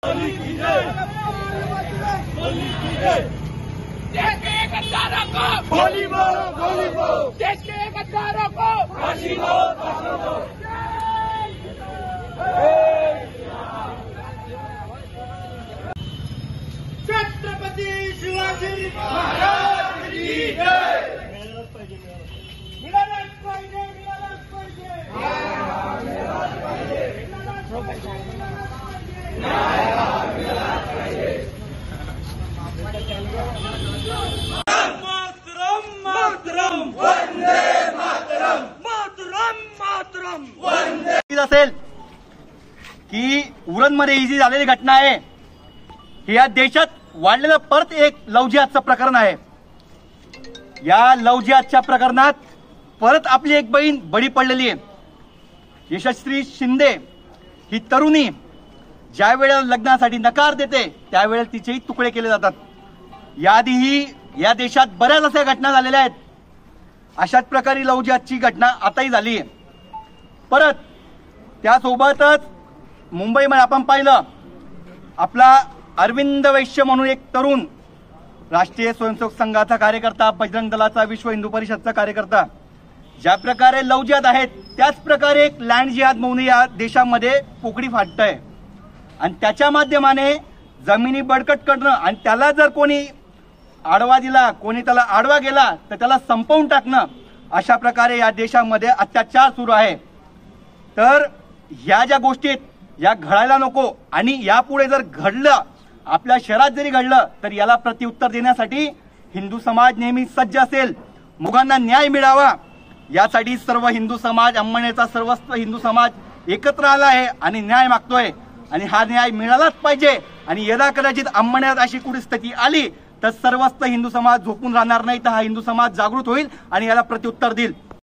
देश के गद्दारों को गोली मारो, गोली मारो। देश के गद्दारों को फांसी दो, फांसी दो। छत्रपती शिवाजी महाराज की जय। मिळालंच पाहिजे, मिळालंच पाहिजे, मिळालंच पाहिजे, मातरम मातरम वंदे मातरम मातरम मातरम वंदे। असेल की उरणमध्ये ही जी झालेली घटना आहे ही या देशात वाढलेलं परत एक लव जिहादचं प्रकरण आहे। या लव जिहादच्या प्रकरणात परत आपली एक बहीण बळी पडलेली आहे। यशस्वी शिंदे ही तरुणी ज्या वेळेला लग्नासाठी नकार देते त्यावेळेला तिचेही तुकडे केले जातात। याआधीही या देशात बऱ्याच अशा घटना झालेल्या आहेत। अशाच प्रकारे लव जिहादची घटना आताही झाली आहे। परत त्यासोबतच मुंबईमध्ये आपण पाहिलं आपला अरविंद वैश्य म्हणून एक तरुण राष्ट्रीय स्वयंसेवक संघाचा कार्यकर्ता, बजरंग दलाचा, विश्व हिंदू परिषदचा कार्यकर्ता, ज्या प्रकारे लव जिहाद आहेत त्याच प्रकारे एक लँड जिहाद म्हणून या देशामध्ये पोकळी फाटतंय आणि त्याच्या माध्यमाने जमिनी बळकट करणं आणि त्याला जर कोणी आडवा दिला, कोणी त्याला आडवा गेला तर त्याला संपवून टाकणं, अशा प्रकारे या देशामध्ये अत्याचार सुरू आहे। तर ह्या ज्या गोष्टी या घडायला नको आणि यापुढे जर घडलं, आपल्या शहरात जरी घडलं तर याला प्रत्युत्तर देण्यासाठी हिंदू समाज नेहमी सज्ज असेल। मुघांना न्याय मिळावा यासाठी सर्व हिंदू समाज, अंमनेचा सर्वस्व हिंदू समाज एकत्र आला आहे आणि न्याय मागतोय आणि हा न्याय मिळालाच पाहिजे। आणि यदा कदाचित अंमनेत अशी कुठे स्थिती आली तर सर्वस्व हिंदू समाज झोपून राहणार नाही, तर हा हिंदू समाज जागृत होईल आणि याला प्रत्युत्तर देईल।